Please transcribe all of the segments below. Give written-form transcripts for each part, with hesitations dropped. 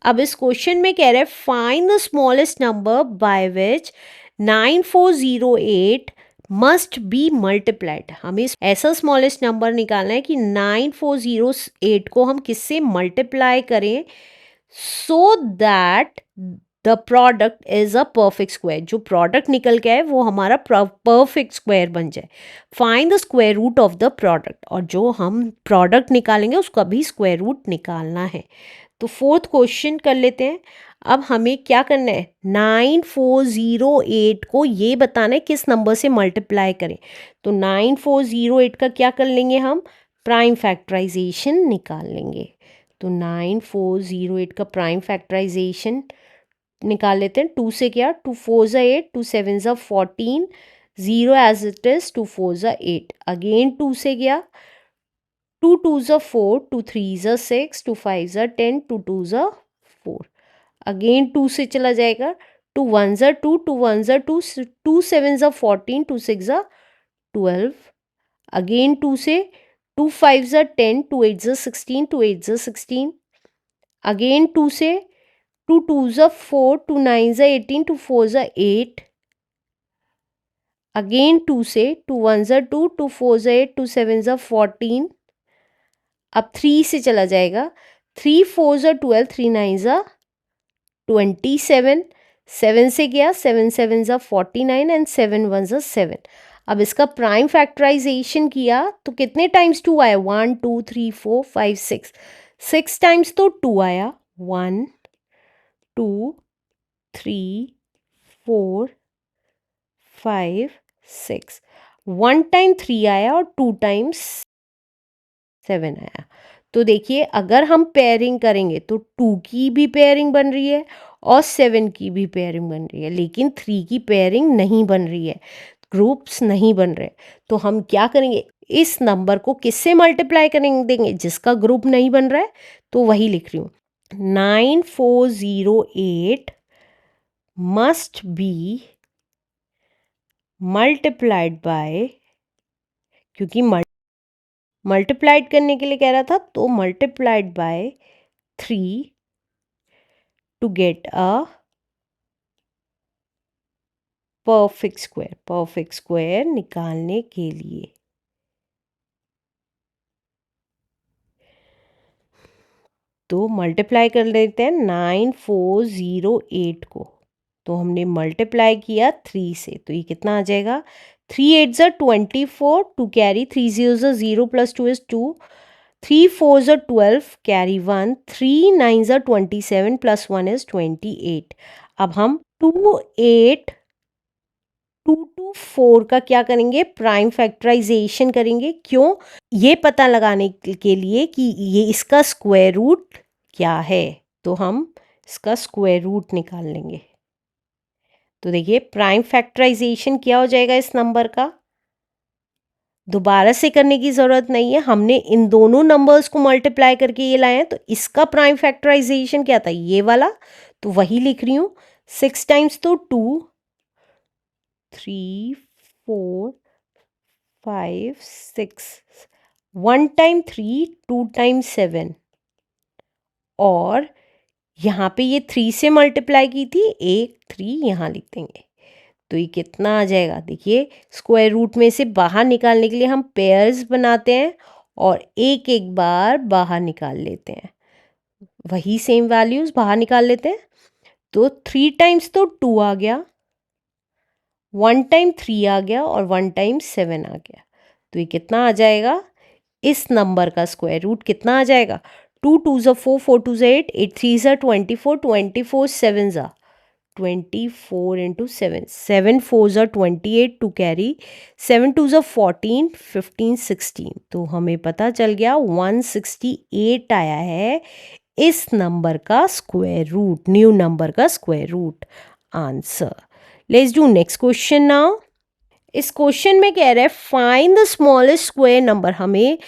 अब इस क्वेश्चन में कह रहे हैं find the smallest number by which 9408 must be multiplied. हमें ऐसा स्मॉलेस्ट नंबर निकालना है कि 9408 को हम किससे मल्टीप्लाई करें so that the product is a perfect square. जो प्रोडक्ट निकल के आए वो हमारा परफेक्ट स्क्वायर बन जाए। Find the square root of the product, और जो हम प्रोडक्ट निकालेंगे उसका भी स्क्वायर रूट निकालना है। तो फोर्थ क्वेश्चन कर लेते हैं। अब हमें क्या करना है, 9408 को ये बताना है किस नंबर से मल्टीप्लाई करें। तो 9408 का क्या कर लेंगे हम, प्राइम फैक्टराइजेशन निकाल लेंगे। तो 9408 का प्राइम फैक्टराइजेशन निकाल लेते हैं। 2 से क्या, 2 4 ज़ा 8, 2 7 ज़ा 14, 0 एज इट इज, 2 4 ज़ा 8, अगेन 2 से गया, 2 2 ज़ा 4, 2 3 ज़ा 6, 2 5 ज़ा 10, 2 2 ज़ा 4, अगेन 2 से चला जाएगा, 2 1 ज़ा 2, 2 1 ज़ा 2, 2 7 ज़ा 14, 2 6 ज़ा 12, अगेन 2 से, 2 5 ज़ा 10, 2 8 ज़ा 16, 2 8 ज़ा 16, अगेन 2 से, 2 2 ज़ा 4, 2 9 ज़ा 18, 2 4 ज़ा 8, अगेन 2 से, 2 1 ज़ा 2, 2 4 ज़ा 8, 2 7 ज़ा 14, अब 3 से चला जाएगा, 3 4 ज़ा 12, 3 9 ज़ा 27, 7 से गया, 7 7 ज़ा 49 एंड 7 1 ज़ा 7। अब इसका प्राइम फैक्टराइजेशन किया तो कितने टाइम्स 2 आया, 1 2 3 4 5 6, 6 टाइम्स तो 2 आया, 1 2 3 4 5 6, 1 टाइम 3 आया और 2 टाइम्स 7 आया। तो देखिए अगर हम पेयरिंग करेंगे तो 2 की भी पेयरिंग बन रही है और 7 की भी पेयरिंग बन रही है, लेकिन 3 की पेयरिंग नहीं बन रही है, ग्रुप्स नहीं बन रहे। तो हम क्या करेंगे, इस नंबर को किससे मल्टीप्लाई करेंगे देंगे, जिसका ग्रुप नहीं बन रहा है, तो वही लिख रही हूँ, 9408 मस्ट बी मल्टीप्लाइड बाय, क्योंकि मल्टीप्लाइड करने के लिए कह रहा था, तो multiplied by 3 to get a perfect square निकालने के लिए। तो मल्टीप्लाई कर लेते हैं 9408 को। तो हमने मल्टीप्लाई किया 3 से, तो ये कितना आ जाएगा, 3 8 ज़ा 24, 2 कैरी, 3 0 ज़ा 0 प्लस 2 इज 2, 3 4 ज़ा 12 कैरी 1, 3 9 ज़ा 27 प्लस 1 इज 28। अब हम 2 8 2 to 4 का क्या करेंगे, प्राइम फैक्टराइजेशन करेंगे। क्यों, ये पता लगाने के लिए कि ये इसका स्क्वायर रूट क्या है। तो हम इसका स्क्वायर रूट निकाल लेंगे। तो देखिए प्राइम फैक्टराइजेशन क्या हो जाएगा इस नंबर का, दोबारा से करने की ज़रूरत नहीं है, हमने इन दोनों नंबर्स को मल्टीप्लाई करके ये लाए हैं। तो इसका प्राइम फैक्टराइजेशन क्या था, ये वाला, तो वही लिख रही हूँ। 6 टाइम्स तो 2, 3 4 5 6, 1 टाइम 3, 2 टाइम 7, और यहाँ पे ये 3 से मल्टीप्लाई की थी, एक 3 यहाँ लिख देंगे। तो ये कितना आ जाएगा, देखिए स्क्वायर रूट में से बाहर निकालने के लिए हम पेयर्स बनाते हैं और एक एक बार बाहर निकाल लेते हैं, वही सेम वैल्यूज़ बाहर निकाल लेते हैं। तो 3 टाइम्स तो 2 आ गया, 1 टाइम 3 आ गया और 1 टाइम 7 आ गया। तो ये कितना आ जाएगा, इस नंबर का स्क्वायर रूट कितना आ जाएगा, 2 2 ज़ा 4, 4 2 ज़ा 8, 8 3 ज़ा 24, 24 7 ज़ा 24 इंटू 7, 7 4 ज़ा 28, 2 कैरी, 7 2 ज़ा 14, 15 16। तो हमें पता चल गया 168 आया है इस नंबर का स्क्वायर रूट, न्यू नंबर का square root answer. Let's do next question now. इस क्वेश्चन में कह रहा है find the smallest square number, हमें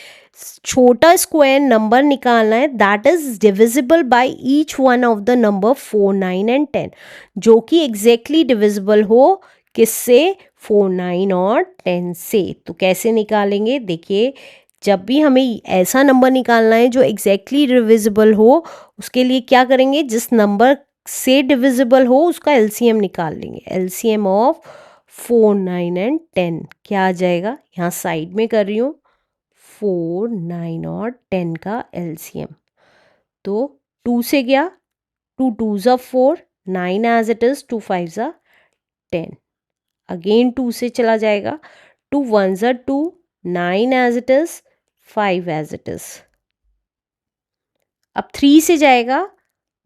छोटा स्क्वायर नंबर निकालना है that is divisible by each one of the number 4 9 and 10, जो कि एग्जैक्टली डिविजिबल हो किससे, 4 9 और 10 से। तो कैसे निकालेंगे, देखिए जब भी हमें ऐसा नंबर निकालना है जो एग्जैक्टली डिविजिबल हो, उसके लिए क्या करेंगे, जिस नंबर से डिविजिबल हो उसका एलसीएम निकाल लेंगे। एलसीएम ऑफ 4, 9 एंड 10 क्या आ जाएगा, यहाँ साइड में कर रही हूँ, 4, 9 और 10 का एलसीएम। तो 2 से गया, 2 2s are 4, 9 as it is, 2 5s are 10। Again 2 से चला जाएगा, 2 1s are 2, 9 as it is, 5 as it is। अब 3 से जाएगा,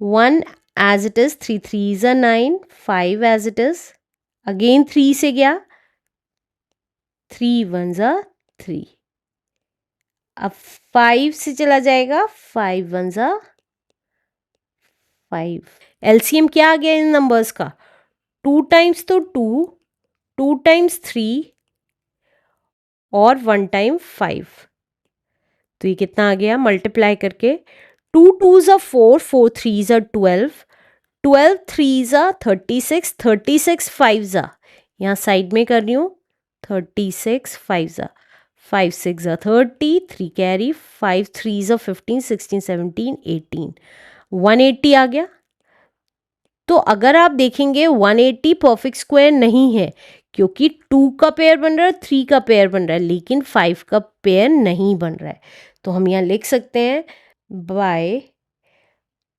1 as it is, 3 3s are 9, 5 as it is। Again 3 से गया, 3 1s are 3। अब 5 से चला जाएगा, 5 1s are 5। एलसीएम क्या आ गया इन नंबर्स का, 2 टाइम्स तो 2, 2 टाइम्स 3 और 1 टाइम 5। तो ये कितना आ गया, मल्टीप्लाई करके 2 2s are 4, 4 3s are 12, 12 3s are 36, 36 5s are, यहाँ साइड में कर रही हूँ, 36 5s are, 5 6 are 30, 3 carry, 5 3s are 15, 16 17 18, 180 आ गया। तो अगर आप देखेंगे 180 परफेक्ट स्क्वायर नहीं है, क्योंकि 2 का पेयर बन रहा है, 3 का पेयर बन रहा है, लेकिन 5 का पेयर नहीं बन रहा है। तो हम यहाँ लिख सकते हैं by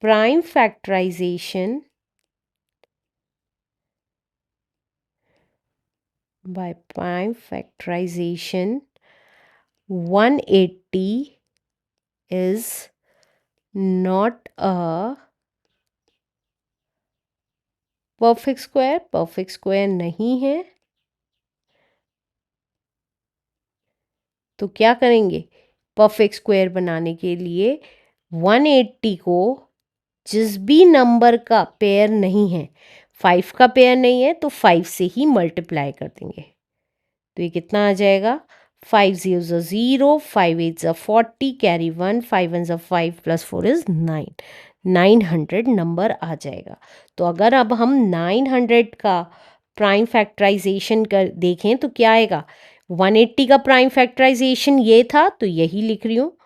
prime factorization, by prime factorization 180 is not a perfect square, perfect square नहीं है। तो क्या करेंगे, परफेक्ट स्क्वायर बनाने के लिए 180 को जिस भी नंबर का पेयर नहीं है, 5 का पेयर नहीं है, तो 5 से ही मल्टीप्लाई कर देंगे। तो ये कितना आ जाएगा, 5 0s are 0, 5 8s are 40, carry 1, 5 1s are 5 plus 4 is 9, 900 number आ जाएगा। तो अगर अब हम 900 का प्राइम फैक्टराइजेशन कर देखें तो क्या आएगा, 180 का प्राइम फैक्टराइजेशन ये था, तो यही लिख रही हूँ,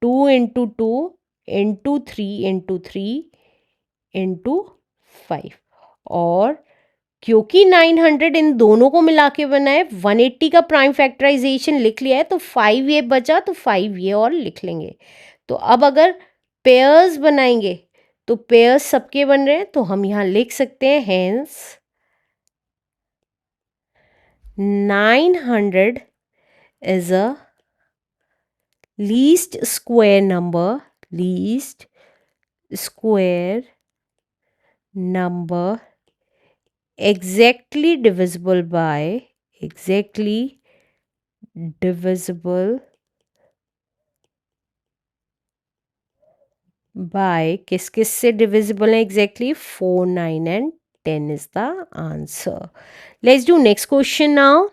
2 इंटू 2 इंटू 3 इंटू 3 इंटू 5। और क्योंकि 900 इन दोनों को मिला के बना है, 180 का प्राइम फैक्टराइजेशन लिख लिया है, तो 5 ये बचा, तो 5 ये और लिख लेंगे। तो अब अगर पेयर्स बनाएंगे तो पेयर्स सबके बन रहे हैं, तो हम यहाँ लिख सकते हैं hence 900 is a least square number, least square number exactly divisible by, exactly divisible by किस किस से divisible है exactly, 4 9 and 10 is the answer. Let's do next question now.